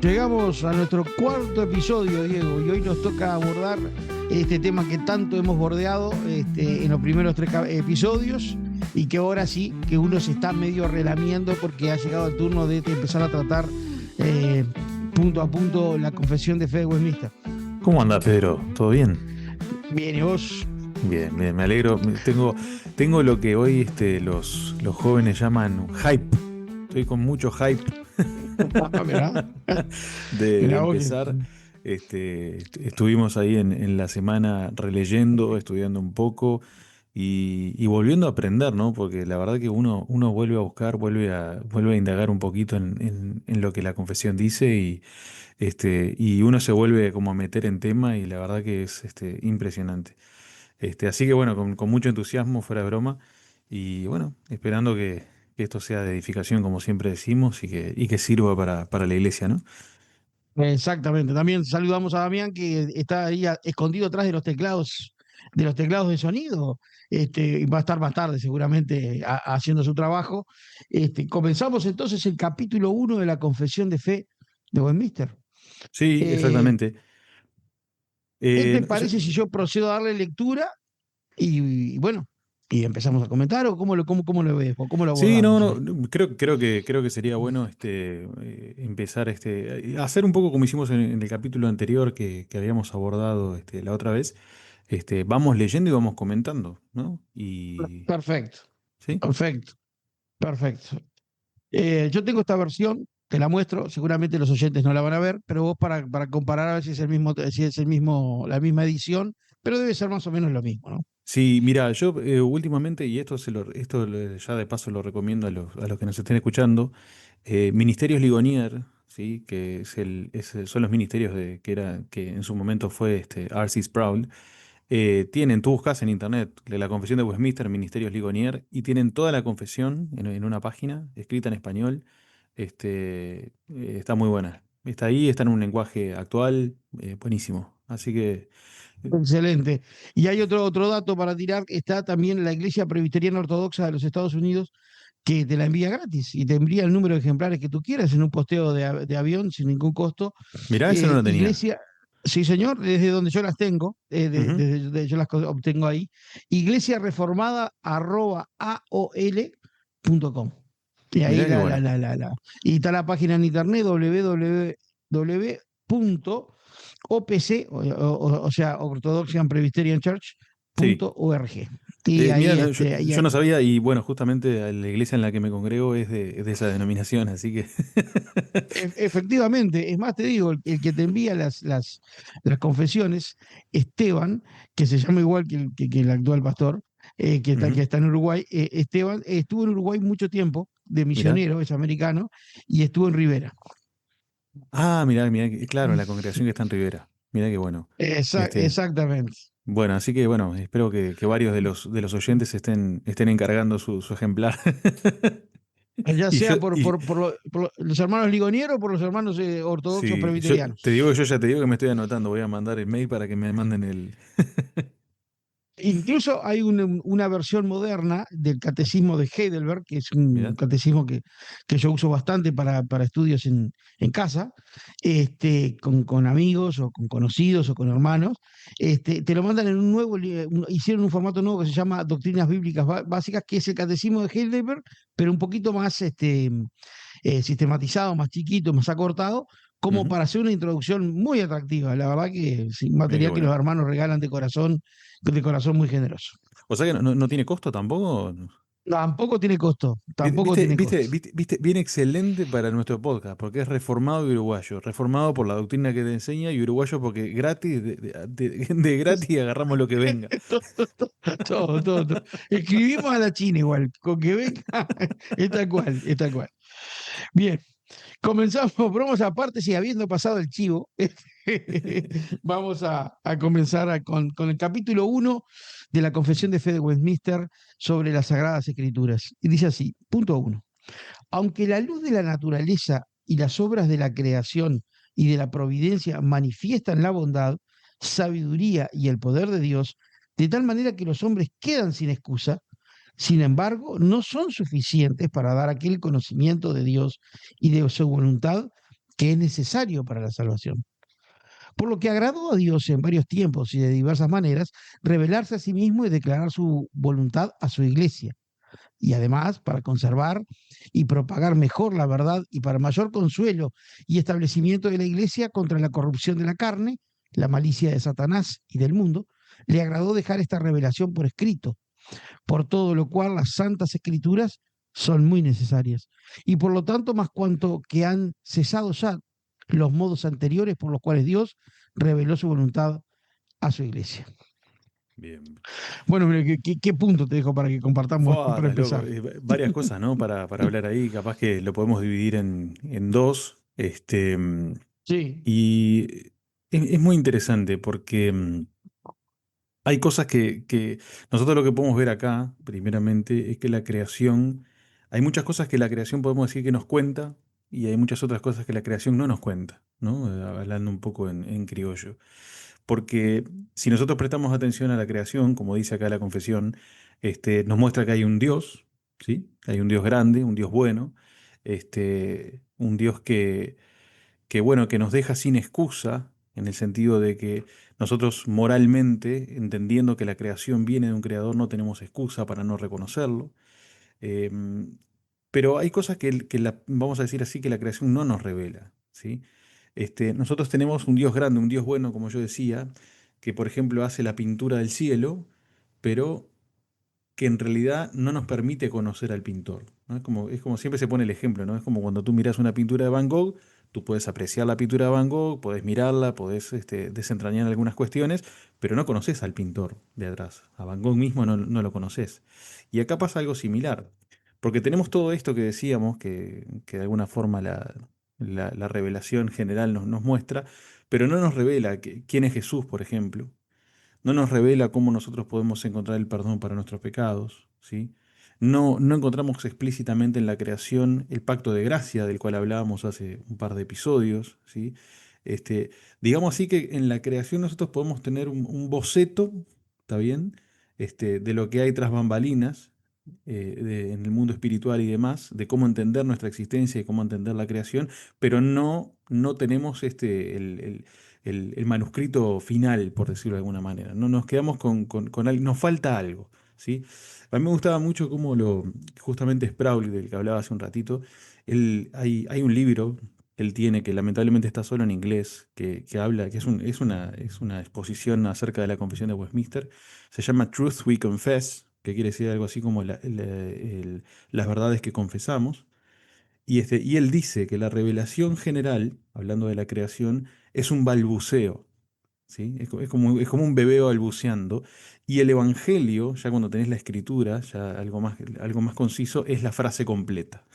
Llegamos a nuestro cuarto episodio, Diego, y hoy nos toca abordar este tema que tanto hemos bordeado en los primeros tres episodios y que ahora sí, que uno se está medio relamiendo porque ha llegado el turno de empezar a tratar punto a punto la confesión de fe de Westminster. ¿Cómo anda, Pedro? ¿Todo bien? Bien, ¿y vos? Bien, bien, me alegro. Tengo lo que hoy los jóvenes llaman hype. Estoy con mucho hype Mirá, de mirá vos empezar. Estuvimos ahí en la semana releyendo, estudiando un poco y volviendo a aprender, ¿no? Porque la verdad que uno vuelve a buscar, vuelve a indagar un poquito en lo que la confesión dice y uno se vuelve como a meter en tema y la verdad que es impresionante. Así que bueno, con mucho entusiasmo, fuera de broma, y bueno, esperando que esto sea de edificación, como siempre decimos, y que sirva para la iglesia, ¿no? Exactamente. También saludamos a Damián que está ahí escondido atrás de los teclados de sonido. Y va a estar más tarde seguramente haciendo su trabajo. Comenzamos entonces el capítulo 1 de la Confesión de Fe de Westminster. Sí, Eh, exactamente. ¿Qué te Yo- parece si yo procedo a darle lectura y bueno, y empezamos a comentar o cómo lo ves o cómo lo sí, no, abordamos no, hoy? creo que sería bueno empezar a hacer un poco como hicimos en el capítulo anterior que habíamos abordado la otra vez. Vamos leyendo y vamos comentando, ¿no? Y Perfecto, sí. perfecto, perfecto. Yo tengo esta versión, te la muestro, seguramente los oyentes no la van a ver, pero vos para comparar a ver si es la misma edición, pero debe ser más o menos lo mismo, ¿no? Sí, mira, yo últimamente, y ya de paso lo recomiendo a los que nos estén escuchando, Ministerios Ligonier, ¿sí? Que son los ministerios que en su momento fue R.C. Sproul. Tú buscas en internet la confesión de Westminster, Ministerios Ligonier, y tienen toda la confesión en una página, escrita en español. Está muy buena. Está ahí, está en un lenguaje actual, buenísimo. Así que, Excelente. Y hay otro dato para tirar, está también la Iglesia Presbiteriana Ortodoxa de los Estados Unidos, que te la envía gratis y te envía el número de ejemplares que tú quieras en un posteo de avión sin ningún costo. mirá, eso no lo tenía. Iglesia, sí señor, desde donde yo las tengo, Ujú. desde donde yo las obtengo ahí, iglesiareformada@aol.com. Y ahí Mirá qué bueno. y está la página en internet www.opc, o sea, Orthodoxian Presbyterian Sí. Church.org. Y Mira, ahí, no, yo no sabía, y bueno, justamente la iglesia en la que me congrego es de esa denominación, así que. efectivamente, es más, te digo, el que te envía las confesiones, Esteban, que se llama igual que el actual pastor, que Ujú. está en Uruguay, Esteban estuvo en Uruguay mucho tiempo, de Mirá. misionero, es americano, y estuvo en Rivera. Ah, mirá, claro, la congregación que está en Rivera. Mirá qué bueno. Este, Exactamente. bueno, así que bueno, espero que varios de los oyentes estén encargando su ejemplar. Ya Y yo, sea y por los hermanos Ligoniero o por los hermanos ortodoxos sí, yo presbiterianos. te digo, yo ya te digo que me estoy anotando, voy a mandar el mail para que me manden el. Incluso hay una versión moderna del catecismo de Heidelberg, que es un Mirá. catecismo que yo uso bastante para estudios en casa, con amigos o con conocidos o con hermanos. Te lo mandan en un hicieron un formato nuevo que se llama Doctrinas Bíblicas Básicas, que es el catecismo de Heidelberg, pero un poquito más sistematizado, más chiquito, más acortado, como Ujú. para hacer una introducción muy atractiva. La verdad que es un Mirá qué material que los bueno. hermanos regalan de corazón muy generoso. O sea que no tiene costo tampoco. Tampoco tiene costo, tampoco Viste, tiene viste, costo. viste, viste, bien excelente para nuestro podcast, porque es reformado y uruguayo. Reformado por la doctrina que te enseña y uruguayo porque gratis, de gratis agarramos lo que venga. Todo. Escribimos a la China igual, con que venga, es tal cual, es tal cual. Bien, comenzamos, bromas aparte, si habiendo pasado el chivo, vamos a comenzar con el capítulo 1 de la Confesión de Fe de Westminster sobre las Sagradas Escrituras. Y dice así, punto 1. Aunque la luz de la naturaleza y las obras de la creación y de la providencia manifiestan la bondad, sabiduría y el poder de Dios, de tal manera que los hombres quedan sin excusa. Sin embargo, no son suficientes para dar aquel conocimiento de Dios y de su voluntad que es necesario para la salvación. Por lo que agradó a Dios en varios tiempos y de diversas maneras revelarse a sí mismo y declarar su voluntad a su iglesia. Y además, para conservar y propagar mejor la verdad y para mayor consuelo y establecimiento de la iglesia contra la corrupción de la carne, la malicia de Satanás y del mundo, le agradó dejar esta revelación por escrito, por todo lo cual las santas escrituras son muy necesarias. Y por lo tanto, más cuanto que han cesado ya los modos anteriores por los cuales Dios reveló su voluntad a su iglesia. Bien. Bueno, mire, ¿qué punto te dejo para que compartamos Fua, para estás loco. empezar? Varias cosas, ¿no? Para hablar ahí, capaz que lo podemos dividir en dos. Sí, Y es muy interesante porque hay cosas que nosotros lo que podemos ver acá, primeramente, es que la creación, hay muchas cosas que la creación podemos decir que nos cuenta y hay muchas otras cosas que la creación no nos cuenta, ¿no? Hablando un poco en criollo. Porque si nosotros prestamos atención a la creación, como dice acá la confesión, nos muestra que hay un Dios, ¿sí? Hay un Dios grande, un Dios bueno, un Dios bueno, que nos deja sin excusa, en el sentido de que nosotros moralmente, entendiendo que la creación viene de un creador, no tenemos excusa para no reconocerlo. Em, pero hay cosas vamos a decir así, que la creación no nos revela, ¿sí? Nosotros tenemos un Dios grande, un Dios bueno, como yo decía, que por ejemplo hace la pintura del cielo, pero que en realidad no nos permite conocer al pintor, ¿no? Es como siempre se pone el ejemplo, ¿no? Es como cuando tú miras una pintura de Van Gogh, tú puedes apreciar la pintura de Van Gogh, puedes mirarla, puedes desentrañar algunas cuestiones, pero no conoces al pintor de atrás. A Van Gogh mismo no lo conoces. Y acá pasa algo similar, porque tenemos todo esto que decíamos, que de alguna forma la revelación general nos muestra, pero no nos revela quién es Jesús, por ejemplo. No nos revela cómo nosotros podemos encontrar el perdón para nuestros pecados, ¿sí? No encontramos explícitamente en la creación el pacto de gracia del cual hablábamos hace un par de episodios, ¿sí? Este, digamos así que en la creación nosotros podemos tener un boceto, ¿está bien? De lo que hay tras bambalinas, en el mundo espiritual y demás, de cómo entender nuestra existencia y cómo entender la creación, pero no tenemos el manuscrito final, por decirlo de alguna manera. No nos quedamos con algo, nos falta algo, ¿sí? A mí me gustaba mucho justamente Sproul, del que hablaba hace un ratito, hay un libro que él tiene, que lamentablemente está solo en inglés, que habla, que es una exposición acerca de la Confesión de Westminster. Se llama Truth We Confess, que quiere decir algo así como las verdades que confesamos. Y él dice que la revelación general, hablando de la creación, es un balbuceo, ¿sí? Es como un bebé balbuceando. Y el Evangelio, ya cuando tenés la escritura, ya algo más conciso, es la frase completa.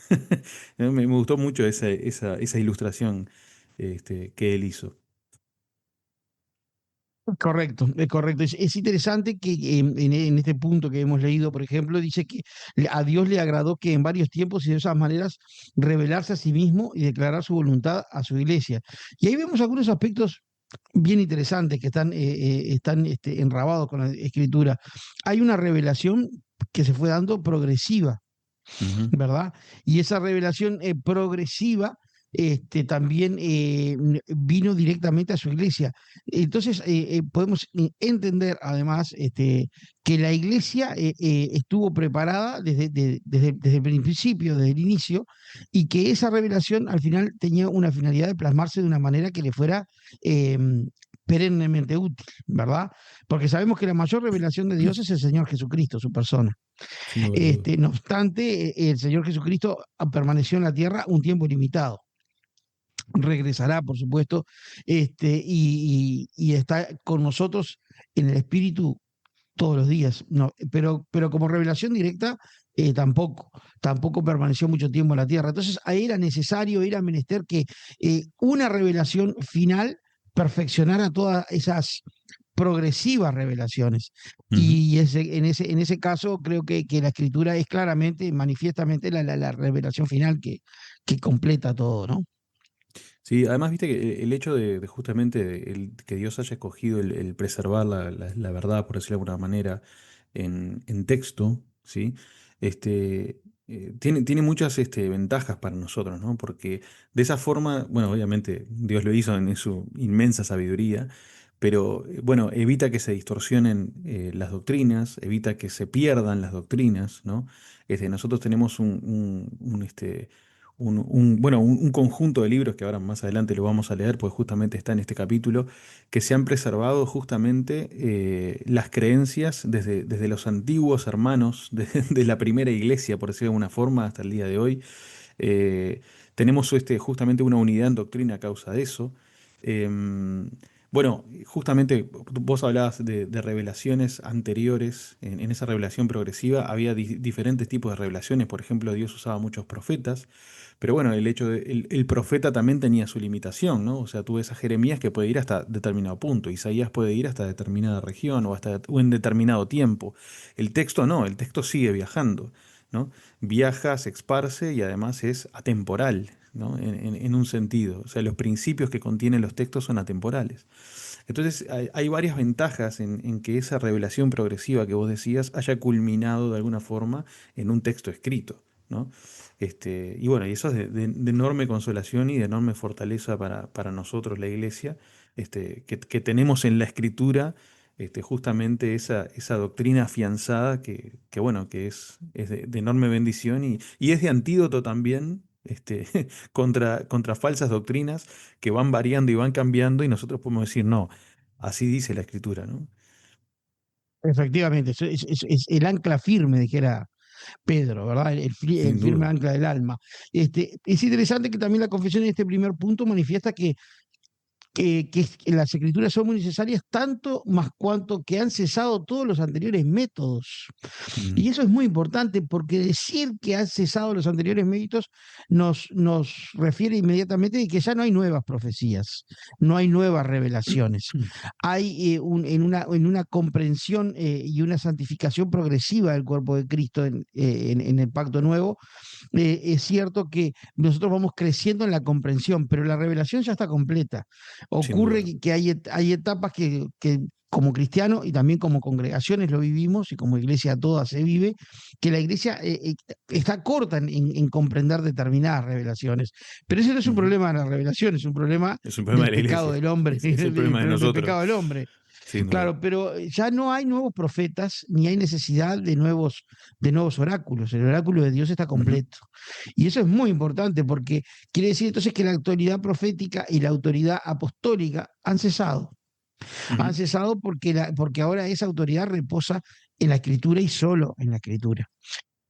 Me gustó mucho esa ilustración que él hizo. correcto, es correcto. Es interesante que en este punto que hemos leído, por ejemplo, dice que a Dios le agradó que en varios tiempos y de esas maneras revelarse a sí mismo y declarar su voluntad a su iglesia. Y ahí vemos algunos aspectos bien interesantes que están enrabados con la escritura. Hay una revelación que se fue dando progresiva, Ujú, ¿verdad? Y esa revelación progresiva también vino directamente a su iglesia. Entonces, podemos entender además que la iglesia estuvo preparada desde el principio, desde el inicio, y que esa revelación al final tenía una finalidad de plasmarse de una manera que le fuera eh, perennemente útil, ¿verdad? Porque sabemos que la mayor revelación de Dios es el Señor Jesucristo, su persona. sin lugar a dudas. No obstante, el Señor Jesucristo permaneció en la tierra un tiempo limitado. Regresará, por supuesto, y está con nosotros en el Espíritu todos los días. No, pero como revelación directa, tampoco permaneció mucho tiempo en la tierra. Entonces, ahí era necesario, era menester que una revelación final perfeccionara todas esas progresivas revelaciones. Ujú. Y en ese caso creo que la escritura es claramente, manifiestamente la revelación final que completa todo, ¿no? Sí, además viste que el hecho de justamente que Dios haya escogido el preservar la verdad, por decirlo de alguna manera, en texto, ¿sí? Este, tiene muchas ventajas para nosotros, ¿no? Porque de esa forma, bueno, obviamente Dios lo hizo en su inmensa sabiduría, pero bueno, evita que se distorsionen las doctrinas, evita que se pierdan las doctrinas, ¿no? Nosotros tenemos un conjunto de libros que ahora más adelante lo vamos a leer, pues justamente está en este capítulo, que se han preservado justamente las creencias desde los antiguos hermanos de la primera iglesia, por decirlo de alguna forma, hasta el día de hoy. Eh, Tenemos justamente una unidad en doctrina a causa de eso. Bueno, justamente vos hablabas de revelaciones anteriores. En esa revelación progresiva había diferentes tipos de revelaciones. Por ejemplo, Dios usaba muchos profetas. Pero bueno, el hecho de el profeta también tenía su limitación, ¿no? O sea, tú ves a Jeremías que puede ir hasta determinado punto, Isaías puede ir hasta determinada región o en determinado tiempo. El texto no, el texto sigue viajando, ¿no? Viaja, se esparce y además es atemporal, ¿no? En un sentido. O sea, los principios que contienen los textos son atemporales. Entonces, hay varias ventajas en que esa revelación progresiva que vos decías haya culminado de alguna forma en un texto escrito, ¿no? Y bueno, y eso es de enorme consolación y de enorme fortaleza para nosotros, la iglesia, que tenemos en la escritura justamente esa doctrina afianzada bueno, que es de enorme bendición y es de antídoto también. Contra falsas doctrinas que van variando y van cambiando y nosotros podemos decir, no, así dice la escritura, ¿no? Efectivamente, es el ancla firme, dijera Pedro, ¿verdad? El Sin firme duda. ancla del alma. Es interesante que también la confesión en este primer punto manifiesta que las escrituras son muy necesarias tanto más cuanto que han cesado todos los anteriores métodos. Mm. Y eso es muy importante porque decir que han cesado los anteriores métodos nos refiere inmediatamente de que ya no hay nuevas profecías, no hay nuevas revelaciones. Hay en una comprensión y una santificación progresiva del cuerpo de Cristo en el pacto nuevo. Es cierto que nosotros vamos creciendo en la comprensión, pero la revelación ya está completa. Sin Ocurre duda. que hay etapas que como cristiano y también como congregaciones lo vivimos y como iglesia toda se vive, que la iglesia está corta en comprender determinadas revelaciones. Pero ese no es un Ujú. problema de la revelación, es un problema Es un problema del de la pecado iglesia. del hombre, Es el problema de del nosotros, pecado del hombre. sin duda. Claro, pero ya no hay nuevos profetas ni hay necesidad de nuevos oráculos. El oráculo de Dios está Ujú, completo. Y eso es muy importante porque quiere decir entonces que la autoridad profética y la autoridad apostólica han cesado. Han ujú. cesado porque ahora esa autoridad reposa en la escritura y solo en la escritura.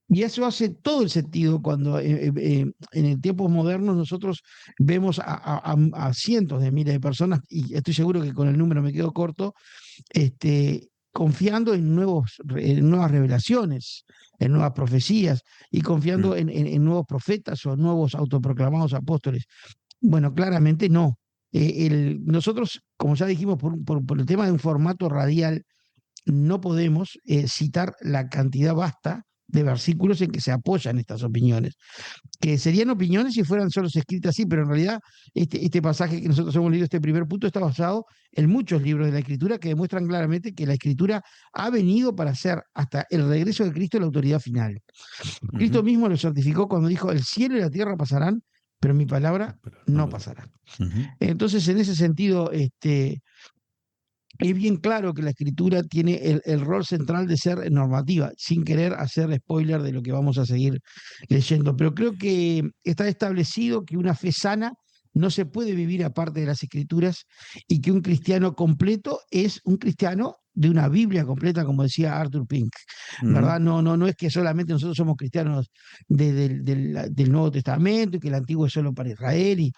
Y eso hace todo el sentido cuando en el tiempo moderno nosotros vemos a cientos de miles de personas, y estoy seguro que con el número me quedo corto, confiando en nuevas revelaciones, en nuevas profecías y confiando Mm. en nuevos profetas o nuevos autoproclamados apóstoles. Bueno, claramente no. Nosotros, como ya dijimos, por el tema de un formato radial, no podemos citar la cantidad vasta de versículos en que se apoyan estas opiniones, que serían opiniones si fueran solo escritas así, pero en realidad este pasaje que nosotros hemos leído, este primer punto, está basado en muchos libros de la Escritura que demuestran claramente que la Escritura ha venido para ser hasta el regreso de Cristo la autoridad final. Cristo Ujú. mismo lo certificó cuando dijo, el cielo y la tierra pasarán, pero mi palabra Pero no no lo- pasará. Ujú, Entonces, en ese sentido, es bien claro que la escritura tiene el rol central de ser normativa, sin querer hacer spoiler de lo que vamos a seguir leyendo. Pero creo que está establecido que una fe sana no se puede vivir aparte de las escrituras y que un cristiano completo es un cristiano de una Biblia completa, como decía Arthur Pink, ujú. ¿verdad? No es que solamente nosotros somos cristianos del Nuevo Testamento y que el Antiguo es solo para Israel y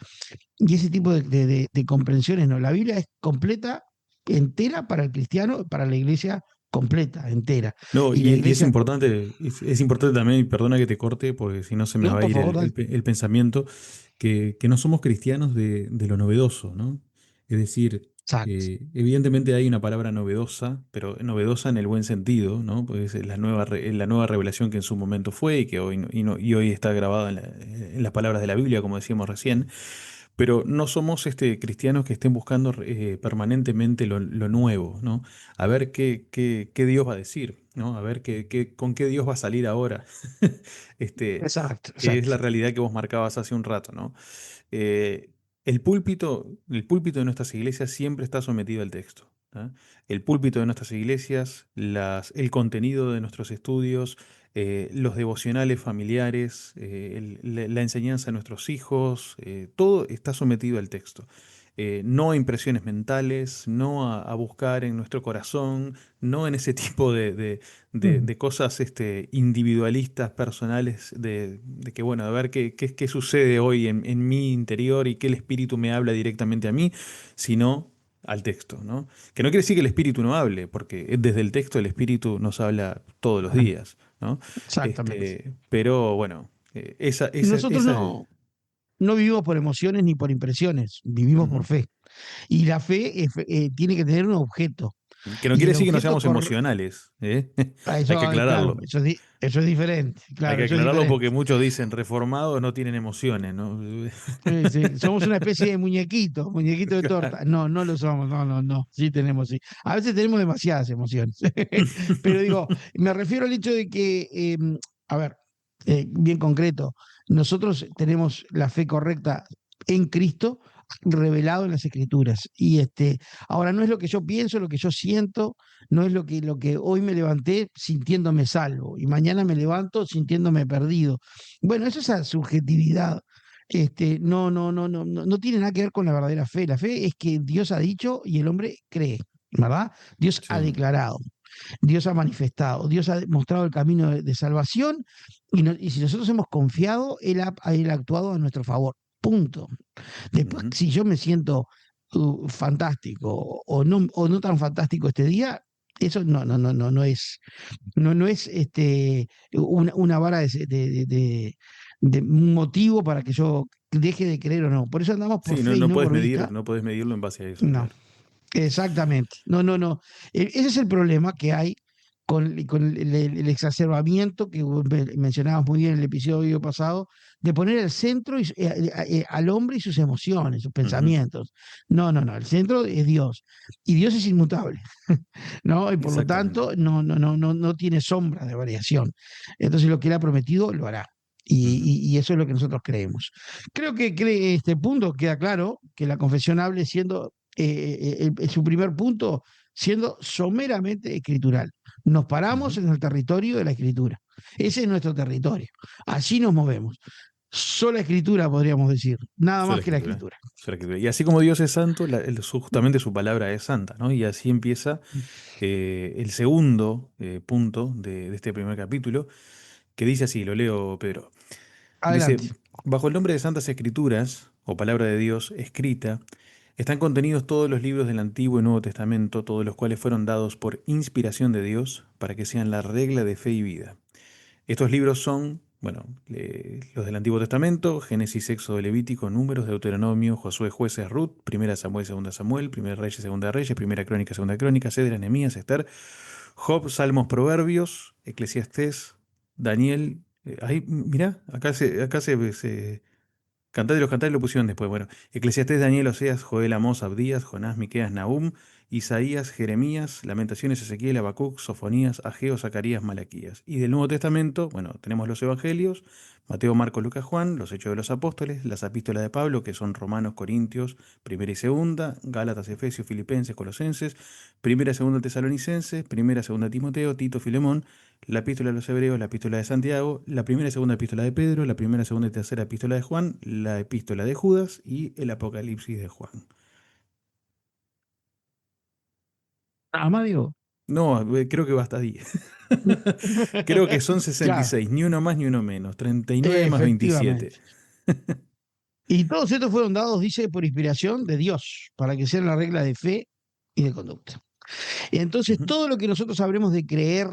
ese tipo de comprensiones, no. La Biblia es completa, entera para el cristiano, para la iglesia completa, entera. No, Y la y iglesia, es importante también, y perdona que te corte, porque si no se me no, va a por ir favor, dale. el pensamiento, que no somos cristianos de lo novedoso, ¿no? Es decir, Exacto. evidentemente hay una palabra novedosa, pero novedosa en el buen sentido, ¿no? Pues es la nueva revelación que en su momento fue y que hoy, y hoy está grabada en las palabras de la Biblia, como decíamos recién. pero no somos cristianos que estén buscando permanentemente lo nuevo, ¿no? A ver qué Dios va a decir, ¿no? A ver con qué Dios va a salir ahora. Este, Exacto, que es exacto. la realidad que vos marcabas hace un rato, ¿no? Eh, el púlpito de nuestras iglesias siempre está sometido al texto. ¿Ah? El púlpito de nuestras iglesias, el contenido de nuestros estudios, los devocionales familiares, la enseñanza a nuestros hijos, todo está sometido al texto. No a impresiones mentales, no a buscar en nuestro corazón, no en ese tipo Mm. de cosas individualistas, personales, de que, bueno, a ver qué sucede hoy en mi interior y qué el espíritu me habla directamente a mí, sino al texto, ¿no? Que no quiere decir que el espíritu no hable, porque desde el texto el espíritu nos habla todos los Bueno, días, ¿no? exactamente. Pero bueno, Nosotros no vivimos por emociones ni por impresiones, vivimos por ujú. fe. Y la fe tiene que tener un objeto. Que no Y quiere el decir que no objeto seamos emocionales, ¿eh? Hay eso, que claro, aclararlo. eso es diferente. Hay Claro, que eso es aclararlo porque diferente. muchos dicen reformados no tienen emociones, ¿no? Sí, sí, somos una especie de muñequito, muñequito de torta. No, no lo somos, no, no, no. Sí tenemos, sí. A veces tenemos demasiadas emociones. Pero digo, me refiero al hecho de que, a ver, bien concreto, nosotros tenemos la fe correcta en Cristo revelado en las Escrituras. Y ahora no es lo que yo pienso, lo que yo siento, no es lo que hoy me levanté sintiéndome salvo y mañana me levanto sintiéndome perdido. Bueno, eso es esa subjetividad. No tiene nada que ver con la verdadera fe. La fe es que Dios ha dicho y el hombre cree, ¿verdad? Dios ha Sí. declarado, Dios ha manifestado, Dios ha mostrado el camino de salvación y si nosotros hemos confiado, Él ha actuado a nuestro favor. Punto. Después, Ujú. si yo me siento fantástico o no tan fantástico este día, eso no es una vara de un motivo para que yo deje de creer o no. Por eso andamos por Sí, fe y no por vista. no puedes medirlo en base a eso, No, claro. exactamente. No, no, no. Ese es el problema que hay con el exacerbamiento que vos mencionabas muy bien en el episodio pasado, de poner el centro al hombre y sus emociones, sus Ujú. pensamientos. No, no, no. El centro es Dios. Y Dios es inmutable. ¿No? Y por lo Exactamente. tanto, no tiene sombra de variación. Entonces, lo que Él ha prometido, lo hará. Y, Ujú. y eso es lo que nosotros creemos. Creo que este punto queda claro, que la confesión hable siendo su primer punto, siendo someramente escritural. Nos paramos Ujú. en el territorio de la escritura. Ese es nuestro territorio. Allí nos movemos. Sola escritura, podríamos decir. Nada Sola más que la escritura. escritura. Sola escritura. Y así como Dios es santo, justamente su palabra es santa, ¿no? Y así empieza el segundo punto de este primer capítulo, que dice así, lo leo, Pedro. Dice, Adelante. bajo el nombre de Santas Escrituras, o palabra de Dios escrita, están contenidos todos los libros del Antiguo y Nuevo Testamento, todos los cuales fueron dados por inspiración de Dios para que sean la regla de fe y vida. Estos libros son, bueno, los del Antiguo Testamento: Génesis, Éxodo, Levítico, Números, Deuteronomio, Josué, Jueces, Ruth, Primera Samuel, Segunda Samuel, Primera Reyes, Segunda Reyes, Primera Crónica, Segunda Crónica, Cedras, Nehemías, Esther, Job, Salmos, Proverbios, Eclesiastés, Daniel. Ahí, mirá, Cantares de los Cantares lo pusieron después. Bueno, Eclesiastés, Daniel, Oseas, Joel, Amós, Abdías, Jonás, Miqueas, Nahum, Isaías, Jeremías, Lamentaciones, Ezequiel, Habacuc, Sofonías, Ageo, Zacarías, Malaquías. Y del Nuevo Testamento, bueno, tenemos los Evangelios: Mateo, Marcos, Lucas, Juan, los Hechos de los Apóstoles, las epístolas de Pablo, que son Romanos, Corintios, Primera y Segunda, Gálatas, Efesios, Filipenses, Colosenses, Primera y Segunda Tesalonicenses, Primera y Segunda Timoteo, Tito, Filemón, la epístola de los Hebreos, la epístola de Santiago, la primera y segunda epístola de Pedro, la primera, segunda y tercera epístola de Juan, la epístola de Judas y el Apocalipsis de Juan. Nada más digo. No, creo que va hasta 10. Creo que son sesenta y Claro, seis, ni uno más ni uno menos. 39 más 27. efectivamente. Y todos estos fueron dados, dice, por inspiración de Dios, para que sean la regla de fe y de conducta. Entonces, Ujú. todo lo que nosotros sabremos de creer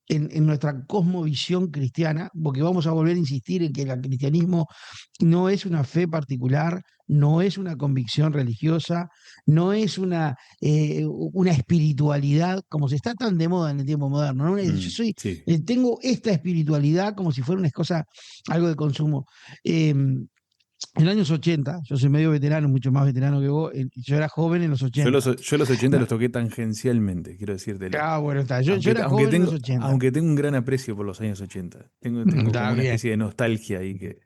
en nuestra cosmovisión cristiana, porque vamos a volver a insistir en que el cristianismo no es una fe particular, no es una convicción religiosa, no es una espiritualidad, como se está tan de moda en el tiempo moderno, ¿no? Sí. Tengo esta espiritualidad como si fuera una cosa, algo de consumo. Eh, En los años 80, yo soy medio veterano, mucho más veterano que vos, yo era joven en los Yo 80. los 80 No, los toqué tangencialmente, quiero decírtelo. bueno, está, yo era Aunque joven en los 80. aunque tengo un gran aprecio por los años 80. Tengo como Está una bien. especie de nostalgia ahí que.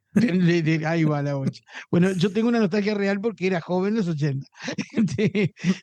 Ahí va la bocha. Bueno, yo tengo una nostalgia real porque era joven en los 80.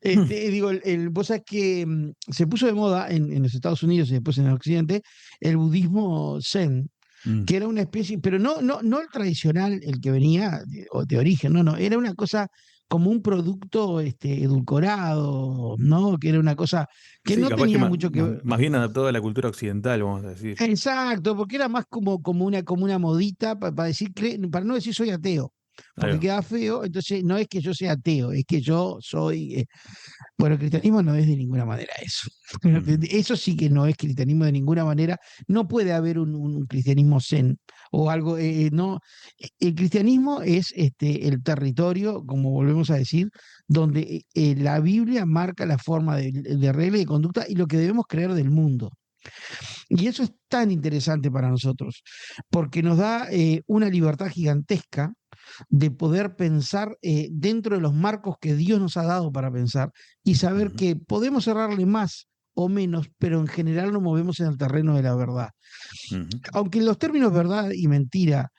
Este, digo, vos sabés que se puso de moda en los Estados Unidos y después en el Occidente el budismo Zen, Mm, que era una especie, pero no el tradicional, el que venía de origen, no, era una cosa como un producto edulcorado, ¿no? Que era una cosa que sí, no capaz que tenía mucho que ver. más bien adaptado a la cultura occidental, vamos a decir. Exacto, porque era más como una modita para decir, para no decir soy ateo, Ahí porque va. queda feo, entonces no es que yo sea ateo, es que yo soy, bueno, el cristianismo no es de ninguna manera eso. Ujú, Eso sí que no es cristianismo de ninguna manera. No puede haber un cristianismo zen o algo, no. El cristianismo es el territorio, como volvemos a decir, donde la Biblia marca la forma de regla y de conducta y lo que debemos creer del mundo. Y eso es tan interesante para nosotros, porque nos da una libertad gigantesca de poder pensar dentro de los marcos que Dios nos ha dado para pensar y saber ujú, que podemos cerrarle más o menos, pero en general nos movemos en el terreno de la verdad. ujú. Aunque los términos verdad y mentira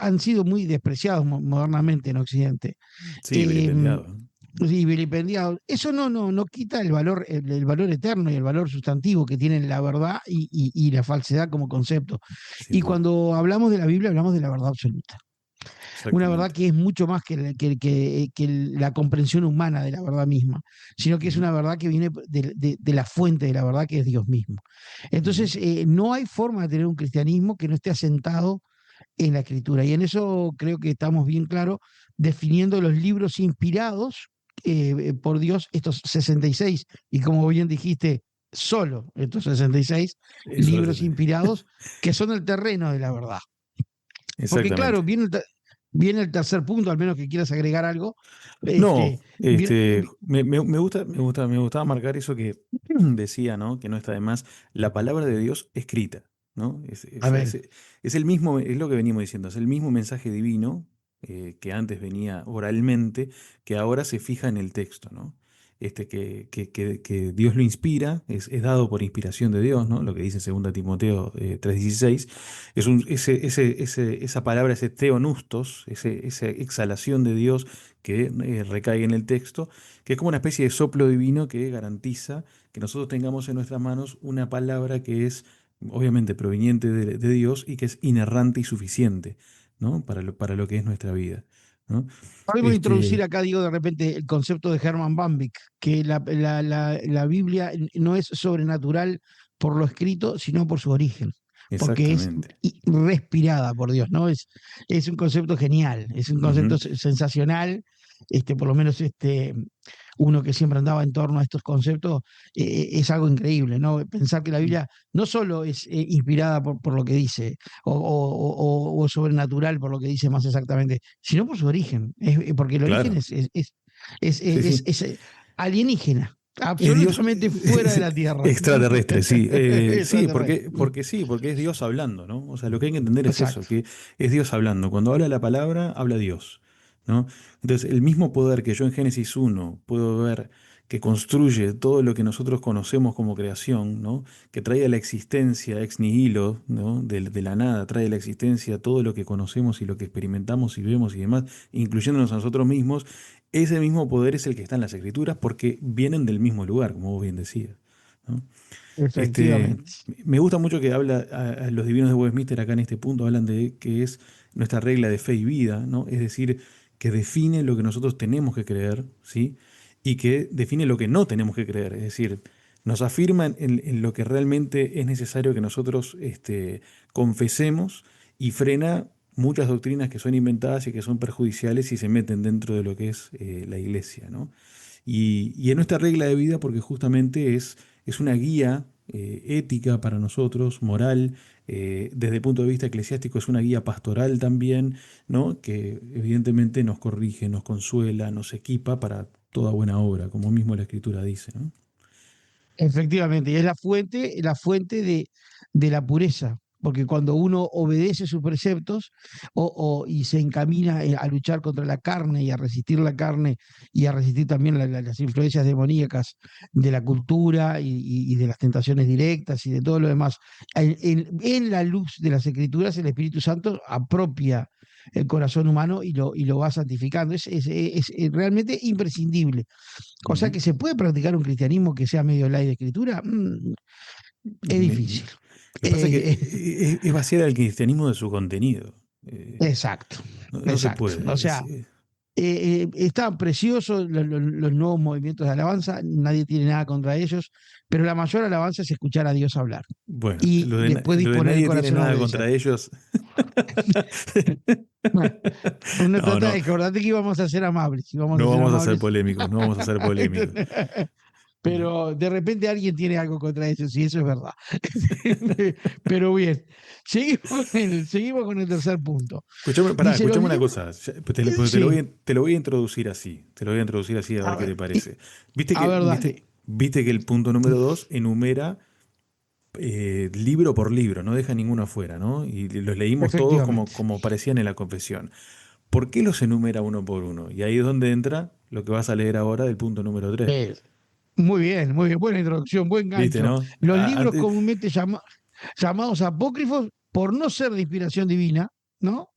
han sido muy despreciados modernamente en Occidente, Sí, eh, vilipendiado, ¿no? y vilipendiados, eso no quita el valor eterno y el valor sustantivo que tienen la verdad y la falsedad como concepto. Sin Y duda. cuando hablamos de la Biblia, hablamos de la verdad absoluta. Una verdad Exactamente. que es mucho más que la comprensión humana de la verdad misma, sino que es Ujú, una verdad que viene de la fuente de la verdad, que es Dios mismo. ujú. Entonces, no hay forma de tener un cristianismo que no esté asentado en la escritura. Y en eso creo que estamos bien claros definiendo los libros inspirados por Dios, estos 66, y como bien dijiste, solo estos 66 Eso lo libros sé. inspirados, que son el terreno de la verdad. Porque claro, Exactamente. viene el tercer punto, al menos que quieras agregar algo. No, Viene, me gustaba marcar eso que decía, ¿no? Que no está de más, la palabra de Dios escrita, ¿no? O a sea, ver, es el mismo, es lo que venimos diciendo, es el mismo mensaje divino que antes venía oralmente, que ahora se fija en el texto, ¿no? Que Dios lo inspira, es dado por inspiración de Dios, ¿no? Lo que dice 2 Timoteo 3:16, esa palabra, ese theonustos, esa exhalación de Dios que recae en el texto, que es como una especie de soplo divino que garantiza que nosotros tengamos en nuestras manos una palabra que es obviamente proveniente de Dios y que es inerrante y suficiente, ¿no? Para lo que es nuestra vida, ¿no? podemos introducir Este, acá, digo, de repente el concepto de Hermann Bambik, que la Biblia no es sobrenatural por lo escrito, sino por su origen, porque es exactamente. respirada por Dios, ¿no? Es un concepto genial, es un concepto Ujú, sensacional, por lo menos uno que siempre andaba en torno a estos conceptos, es algo increíble, ¿no? Pensar que la Biblia no solo es inspirada por lo que dice, o sobrenatural por lo que dice más exactamente, sino por su origen, porque el origen claro, sí, sí. es alienígena, Es Dios absolutamente fuera de la Tierra. extraterrestre, sí. Sí, Extraterrestre. porque es Dios hablando, ¿no? O sea, lo que hay que entender es eso, Exacto. que es Dios hablando. Cuando habla la palabra, habla Dios, ¿no? Entonces, el mismo poder que yo en Génesis 1 puedo ver que construye todo lo que nosotros conocemos como creación, ¿no? Que trae a la existencia ex nihilo, ¿no? De la nada, trae a la existencia todo lo que conocemos y lo que experimentamos y vemos y demás, incluyéndonos a nosotros mismos. Ese mismo poder es el que está en las escrituras porque vienen del mismo lugar, como vos bien decías, ¿no? Este, Efectivamente. Me gusta mucho que habla a los divinos de Westminster acá en este punto, hablan de que es nuestra regla de fe y vida, ¿no? Es decir, que define lo que nosotros tenemos que creer, ¿sí? Y que define lo que no tenemos que creer, es decir, nos afirman en lo que realmente es necesario que nosotros confesemos y frena muchas doctrinas que son inventadas y que son perjudiciales y se meten dentro de lo que es la iglesia, ¿no? Y en nuestra regla de vida porque justamente es una guía ética para nosotros, moral, desde el punto de vista eclesiástico es una guía pastoral también, ¿no? Que evidentemente nos corrige, nos consuela, nos equipa para toda buena obra, como mismo la Escritura dice, ¿no? Efectivamente, y es la fuente de la pureza. porque cuando uno obedece sus preceptos y se encamina a luchar contra la carne y a resistir la carne y a resistir también las influencias demoníacas de la cultura y de las tentaciones directas y de todo lo demás, en la luz de las Escrituras el Espíritu Santo apropia el corazón humano y lo va santificando. Es realmente imprescindible. O sea Ujú. que se puede practicar un cristianismo que sea medio light de escritura. Es Lo difícil. que pasa es que Eh, es vaciar al cristianismo de su contenido. exacto, No se exacto. O puede. sea, están preciosos los nuevos movimientos de alabanza, nadie tiene nada contra ellos, pero la mayor alabanza es escuchar a Dios hablar Bueno, y después lo de disponer el nadie tiene corazón a nada obedecer. contra ellos. Bueno, uno No, trata no, de acordarte que íbamos a ser amables, y vamos a no ser vamos a ser amables. polémicos, no vamos a ser polémicos. Pero de repente alguien tiene algo contra eso, sí, eso es verdad. Pero bien, seguimos con el tercer punto. Escuchame, pará, Dice, los escuchame una libros, cosa, porque sí, te lo voy a introducir así, te lo voy a introducir así a a ver qué ver, te parece. a ver, dale. Viste que el punto número 2 enumera libro por libro, no deja ninguno afuera, ¿no? Y los leímos todos como, Efectivamente. como parecían en la confesión. ¿Por qué los enumera uno por uno? Y ahí es donde entra lo que vas a leer ahora del punto número 3. Eh, Muy bien, muy bien, buena introducción, buen ¿Viste, gancho. no? Los libros comúnmente llamados apócrifos, por no ser de inspiración divina, ¿no?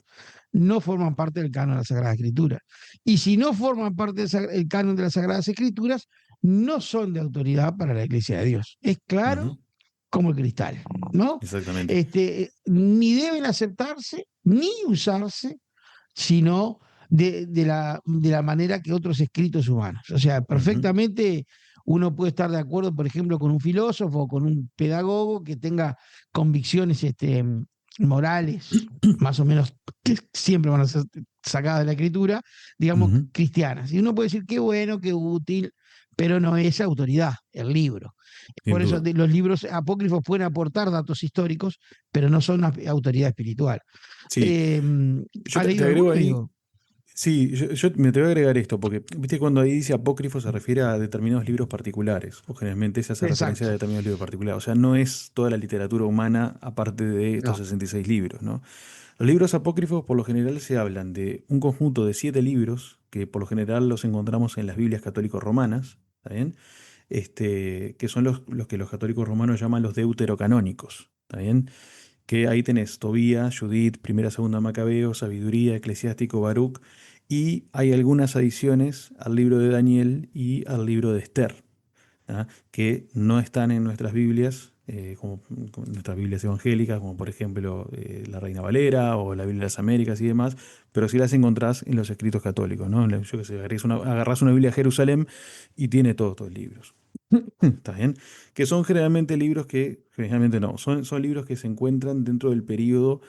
No forman parte del canon de la Sagrada Escritura. Y si no forman parte del canon de las Sagradas Escrituras, no son de autoridad para la Iglesia de Dios. Es claro Ujú, como el cristal, ¿no? exactamente. Ni deben aceptarse ni usarse, sino de la manera que otros escritos humanos. O sea, Ujú, perfectamente uno puede estar de acuerdo, por ejemplo, con un filósofo o con un pedagogo que tenga convicciones morales, más o menos, que siempre van a ser sacadas de la escritura, digamos, ujú, cristianas. Y uno puede decir qué bueno, qué útil, pero no es autoridad, el libro. sin Por eso duda. los libros apócrifos pueden aportar datos históricos, pero no son una autoridad espiritual. Sí, Eh, yo ¿Ha te leído agrego alguno, ahí. digo? Sí, yo me te voy a agregar esto, porque viste cuando ahí dice apócrifo se refiere a determinados libros particulares, o generalmente se hace referencia a Exacto. determinados libros particulares. O sea, no es toda la literatura humana aparte de estos No, 66 libros, ¿no? Los libros apócrifos por lo general se hablan de un conjunto de 7 libros, que por lo general los encontramos en las Biblias católico-romanas, ¿está bien? Que son los que los católicos romanos llaman los deuterocanónicos, ¿está bien? Que ahí tenés Tobías, Judith, Primera, Segunda Macabeo, Sabiduría, Eclesiástico, Baruch, y hay algunas adiciones al libro de Daniel y al libro de Esther, ¿ah? Que no están en nuestras Biblias, como nuestras Biblias evangélicas, como por ejemplo la Reina Valera o la Biblia de las Américas y demás, pero sí las encontrás en los escritos católicos, ¿no? Yo qué sé, agarrás una Biblia de Jerusalén y tiene todos estos libros. ¿Está bien? Que son generalmente libros que, generalmente no, son libros que se encuentran dentro del periodo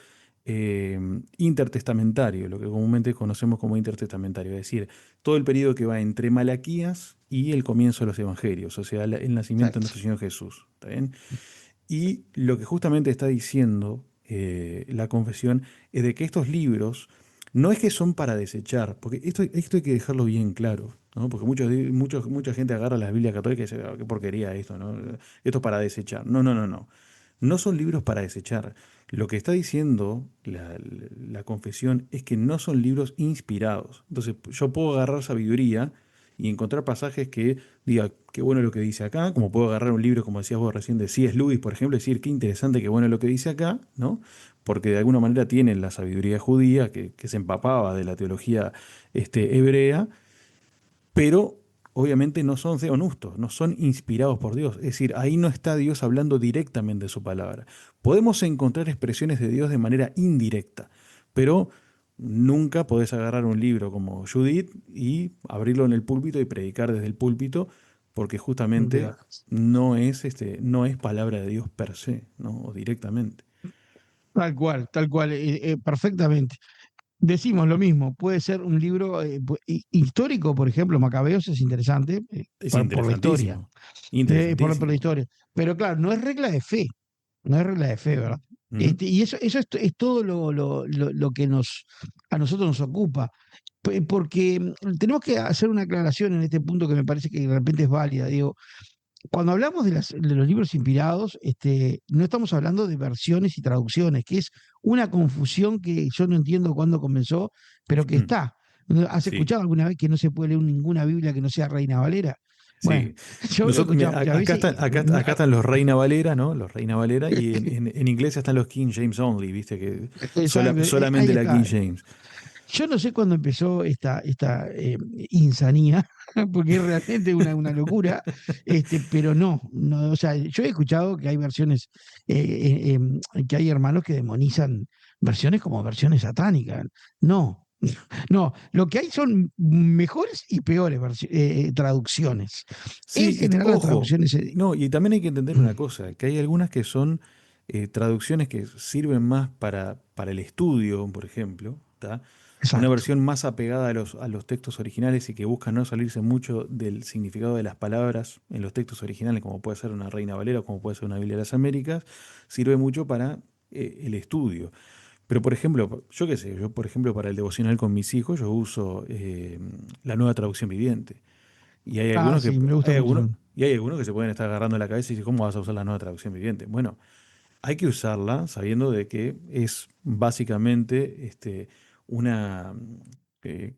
eh, intertestamentario, lo que comúnmente conocemos como intertestamentario, es decir, todo el periodo que va entre Malaquías y el comienzo de los evangelios, o sea, el nacimiento de exacto. nuestro Señor Jesús. ¿Está bien? Y lo que justamente está diciendo la confesión es de que estos libros no es que son para desechar, porque esto hay que dejarlo bien claro, ¿no? Porque mucha gente agarra la Biblia católica y dice, "Ah, qué porquería esto, ¿no? Esto es para desechar". No, no, no, no. No son libros para desechar. Lo que está diciendo la confesión es que no son libros inspirados. Entonces, yo puedo agarrar sabiduría y encontrar pasajes que diga, qué bueno lo que dice acá, como puedo agarrar un libro, como decías vos recién, de C.S. Lewis, por ejemplo, y decir, qué interesante, qué bueno lo que dice acá, ¿no? Porque de alguna manera tienen la sabiduría judía, que se empapaba de la teología hebrea, pero obviamente no son theonustos, no son inspirados por Dios. Es decir, ahí no está Dios hablando directamente de su palabra. Podemos encontrar expresiones de Dios de manera indirecta, pero nunca podés agarrar un libro como Judith y abrirlo en el púlpito y predicar desde el púlpito, porque justamente no es palabra de Dios per se, ¿no? O directamente. Tal cual, perfectamente. Decimos lo mismo, puede ser un libro histórico, por ejemplo, Macabeos es interesante Es por la historia, interesantísimo, por la interesantísimo. historia. Pero claro, no es regla de fe, no es regla de fe, ¿verdad? Ujú. Y eso es todo lo que a nosotros nos ocupa. Porque tenemos que hacer una aclaración en este punto que me parece que de repente es válida, digo. cuando hablamos de los libros inspirados, no estamos hablando de versiones y traducciones, que es una confusión que yo no entiendo cuándo comenzó, pero que Mm, está. ¿Has sí. escuchado alguna vez que no se puede leer ninguna Biblia que no sea Reina Valera? Bueno, Sí, yo lo he nosotros, escuchado mira, muchas veces. acá están los Reina Valera, ¿no? Los Reina Valera, y en inglés están los King James Only, viste que Exacto, ahí solamente la King está. James. Yo no sé cuándo empezó esta insanía, porque es realmente una locura, pero no, o sea, yo he escuchado que hay versiones, que hay hermanos que demonizan versiones como versiones satánicas. No, no, lo que hay son mejores y peores traducciones. En Sí, general las ojo, traducciones... no, y también hay que entender una cosa, que hay algunas que son traducciones que sirven más para el estudio, por ejemplo, ¿tá? Una Exacto, versión más apegada a los textos originales y que busca no salirse mucho del significado de las palabras en los textos originales, como puede ser una Reina Valera o como puede ser una Biblia de las Américas, sirve mucho para el estudio. Pero, por ejemplo, yo qué sé, yo, por ejemplo, para el devocional con mis hijos, yo uso la nueva traducción viviente. Y hay ah, algunos que, sí, me gusta mucho también. hay algunos que se pueden estar agarrando la cabeza y dicen, ¿cómo vas a usar la nueva traducción viviente? Bueno, hay que usarla sabiendo de que es básicamente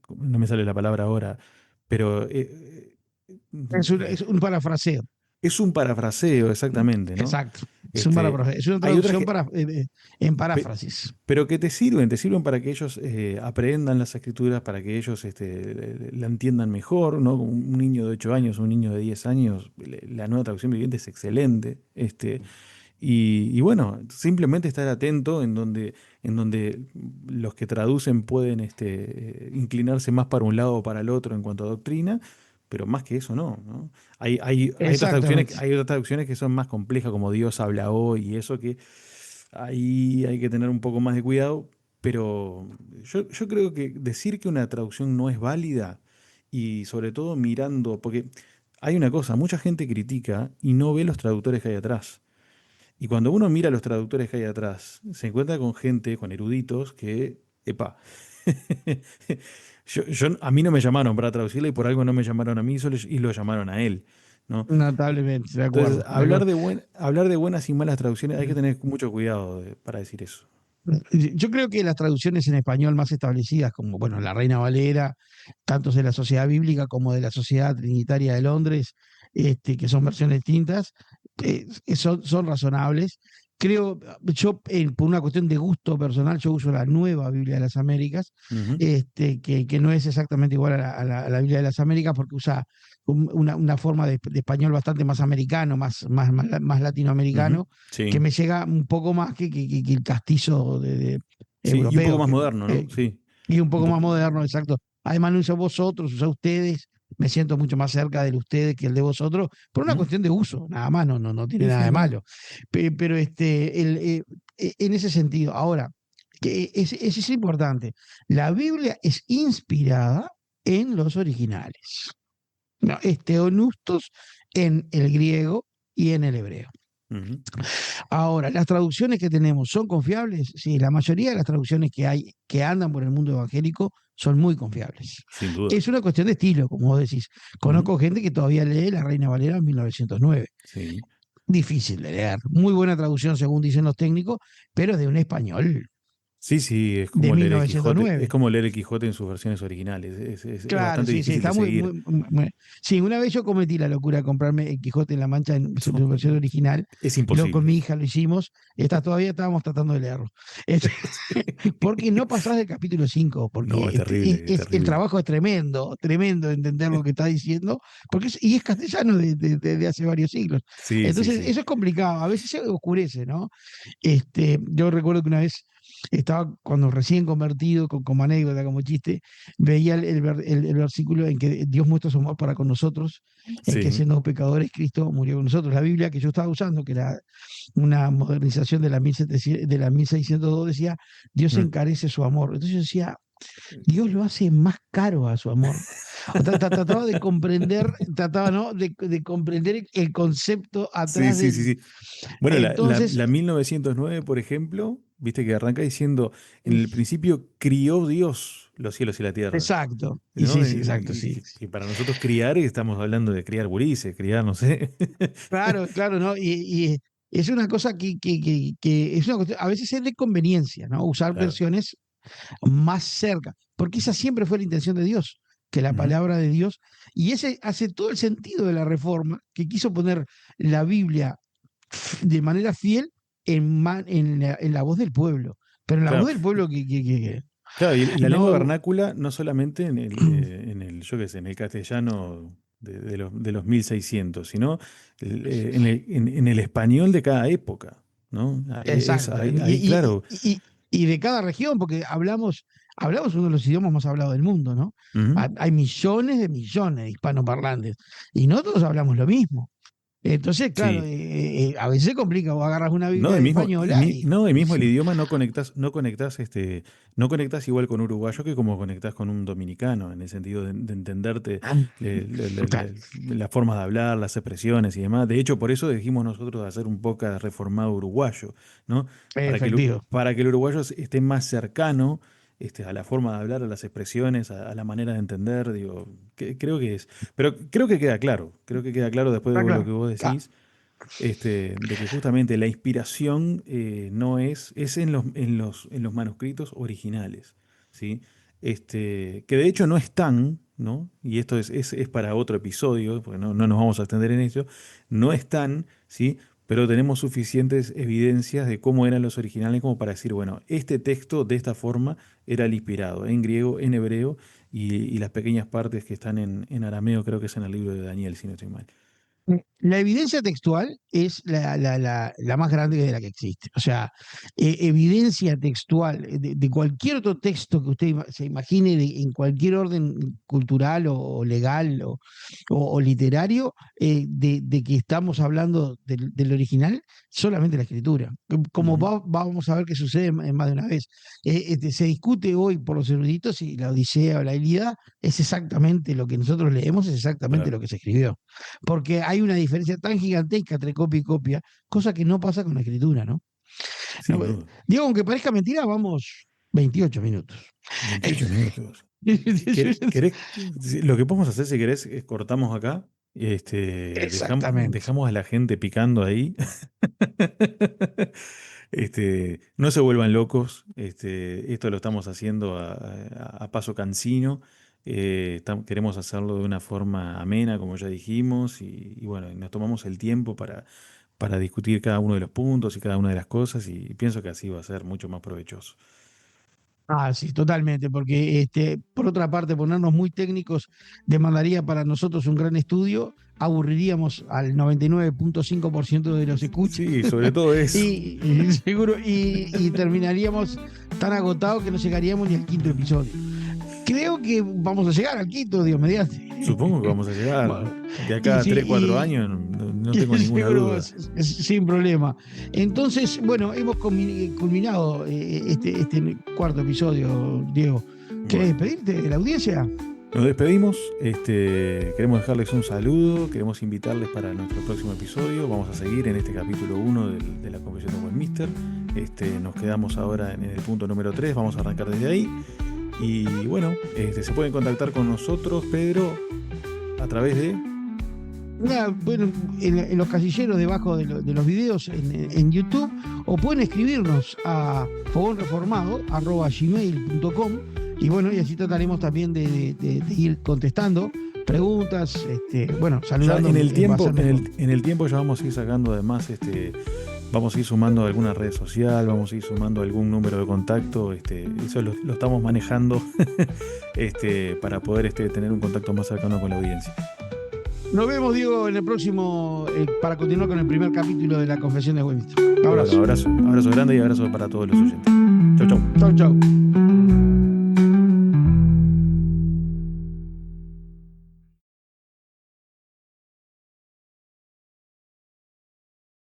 no me sale la palabra ahora, pero Es un parafraseo. es un parafraseo exactamente, ¿no? Exacto. Es un Este, parafraseo, es una hay otras traducción que, en pe- paráfrasis. pero que te sirven para que ellos aprendan las escrituras, para que ellos la entiendan mejor, ¿no? Un niño de 8 años, un niño de 10 años, la nueva traducción viviente es excelente. Y bueno, simplemente estar atento en donde los que traducen pueden inclinarse más para un lado o para el otro en cuanto a doctrina, pero más que eso no, ¿no? Exactamente. Hay otras traducciones que son más complejas, como Dios habla hoy y eso que ahí hay que tener un poco más de cuidado, pero yo creo que decir que una traducción no es válida y sobre todo mirando, porque hay una cosa, mucha gente critica y no ve los traductores que hay atrás. Y cuando uno mira los traductores que hay atrás, se encuentra con gente, con eruditos que, epa, a mí no me llamaron para traducirla y por algo no me llamaron a mí y lo llamaron a él, ¿no? Notablemente, de Entonces, acuerdo, de acuerdo. hablar de buenas y malas traducciones hay que tener mucho cuidado para decir eso. Yo creo que las traducciones en español más establecidas, como bueno, La Reina Valera, tanto de la Sociedad Bíblica como de la Sociedad Trinitaria de Londres, que son versiones distintas, son razonables. Creo, yo por una cuestión de gusto personal, yo uso la nueva Biblia de las Américas, Ujú, que no es exactamente igual a la Biblia de las Américas porque usa una forma de español bastante más americano, más ujú, latinoamericano, que sí, me llega un poco más que el castizo sí, y un poco europeo, más moderno, ¿no? Sí, y un un poco más poco. moderno, exacto. Además, no uso vosotros, usa ustedes. Me siento mucho más cerca del ustedes que el de vosotros, por una ¿Mm? cuestión de uso, nada más, no tiene Sí, nada sí, de no. malo. Pero en ese sentido, ahora, es importante. La Biblia es inspirada en los originales. No, teonustos en el griego y en el hebreo. Ujú, Ahora, ¿las traducciones que tenemos son confiables? Sí, la mayoría de las traducciones que hay que andan por el mundo evangélico son muy confiables. sin duda. Es una cuestión de estilo, como vos decís. Ujú, Conozco gente que todavía lee La Reina Valera en 1909. sí. Difícil de leer. Muy buena traducción, según dicen los técnicos, pero de un español Sí, sí, es de como leer el Quijote, es 1909. como leer el Quijote en sus versiones originales. Es Claro, bastante sí, sí, difícil de está muy, seguir. Sí, una vez yo cometí la locura de comprarme el Quijote en la Mancha en su versión original. Es Con imposible. mi hija lo hicimos. Todavía estábamos tratando de leerlo. Porque no pasás del capítulo 5 No, porque es terrible, es el terrible. trabajo es tremendo, tremendo de entender lo que está diciendo, y es castellano de hace varios siglos. Sí, sí, Entonces, sí. eso es complicado, a veces se oscurece, ¿no? Yo recuerdo que una vez estaba, cuando recién convertido, como anécdota, como chiste, veía el versículo en que Dios muestra su amor para con nosotros, en que Sí. siendo pecadores, Cristo murió con nosotros. La Biblia que yo estaba usando, que era una modernización de la 1700, de la 1602, decía, Dios Mm. encarece su amor. Entonces yo decía, Dios lo hace más caro a su amor. Trataba de comprender, trataba, ¿no? de comprender el concepto Sí, atrás sí, sí, del... sí. Bueno, Entonces, la 1909, por ejemplo, viste que arranca diciendo, en el principio crió Dios los cielos y la tierra. Exacto. Y ¿No? sí, sí, exacto, sí. Y para nosotros criar, estamos hablando de criar gurises, criar, no sé. Claro, claro, ¿no? Y es una cosa que es una cuestión, a veces es de conveniencia, ¿no? Usar Claro. versiones más cerca, porque esa siempre fue la intención de Dios, que la Ujú. palabra de Dios, y ese hace todo el sentido de la reforma, que quiso poner la Biblia de manera fiel en la voz del pueblo, pero en la Claro. voz del pueblo Claro, y la lengua no. vernácula no solamente yo qué sé, en el castellano de los 1600, sino en el español de cada época, ¿no? Exacto. Ahí, claro. Y de cada región, porque hablamos uno de los idiomas más hablados del mundo, ¿no? Ujú. Hay millones de hispanoparlantes y no todos hablamos lo mismo. Entonces, claro, Sí. a veces se complica, vos agarras una No, Biblia española no, y y mismo el sí. idioma no conectás igual con uruguayo que como conectás con un dominicano, en el sentido de entenderte Ah, total, la forma de hablar, las expresiones y demás. De hecho, por eso dijimos nosotros de hacer un podcast reformado uruguayo, ¿no? efectivo. Para que el uruguayo esté más cercano, a la forma de hablar, a las expresiones, a la manera de entender, digo, creo que es. Pero creo que queda claro después Está de lo que claro. vos decís de que justamente la inspiración no es en los manuscritos originales, ¿sí? Que de hecho no están, ¿no? Y esto es para otro episodio, porque no nos vamos a extender en ello, no están, ¿sí? Pero tenemos suficientes evidencias de cómo eran los originales como para decir, bueno, este texto de esta forma era el inspirado, en griego, en hebreo, y las pequeñas partes que están en arameo, creo que es en el libro de Daniel, si no estoy mal. La evidencia textual es la más grande de la que existe. O sea, evidencia textual de cualquier otro texto que usted se imagine en cualquier orden cultural o legal o literario, de que estamos hablando del original, solamente la escritura. Como Ujú. vamos a ver que sucede en más de una vez. Se discute hoy por los eruditos si la Odisea o la Ilíada es exactamente lo que nosotros leemos, es exactamente Claro, lo que se escribió porque hay una diferencia tan gigantesca entre copia y copia, cosa que no pasa con la escritura, ¿no? sin No, duda. Diego, aunque parezca mentira, vamos 28 minutos. 28 minutos. Lo que podemos hacer, si querés, es cortamos acá. Exactamente. Dejamos a la gente picando ahí. No se vuelvan locos. Esto lo estamos haciendo a paso cansino. Queremos hacerlo de una forma amena, como ya dijimos, y bueno, y nos tomamos el tiempo para discutir cada uno de los puntos y cada una de las cosas, y pienso que así va a ser mucho más provechoso. Ah, sí, totalmente, porque por otra parte, ponernos muy técnicos demandaría para nosotros un gran estudio, aburriríamos al 99,5% de los escuchas Sí, sobre todo eso. y seguro y terminaríamos tan agotados que no llegaríamos ni al quinto episodio. Creo que vamos a llegar al quinto, Dios mediante. Supongo que vamos a llegar Bueno, de y acá a sí, 3 4 años, no tengo ninguna seguro duda. sin problema. Entonces, bueno, hemos culminado este cuarto episodio, Diego. ¿Querés Bueno, despedirte de la audiencia? nos despedimos. Queremos dejarles un saludo, queremos invitarles para nuestro próximo episodio. Vamos a seguir en este capítulo 1 de la Confesión de Westminster. Nos quedamos ahora en el punto número 3, vamos a arrancar desde ahí. Y bueno, se pueden contactar con nosotros, Pedro, a través de... Bueno, en los casilleros debajo de los videos en YouTube, o pueden escribirnos a fogonreformado@gmail.com y bueno, y así trataremos también de ir contestando preguntas, bueno, Ya saludando en el va a tiempo, ser mejor. en el tiempo ya vamos a ir sacando además, vamos a ir sumando alguna red social, vamos a ir sumando algún número de contacto, eso lo estamos manejando para poder tener un contacto más cercano con la audiencia. Nos vemos, Diego, en el próximo, para continuar con el primer capítulo de la Confesión de Westminster. Bueno, Abrazo. abrazo grande y abrazo para todos los oyentes. Chau, chau. Chau, chau.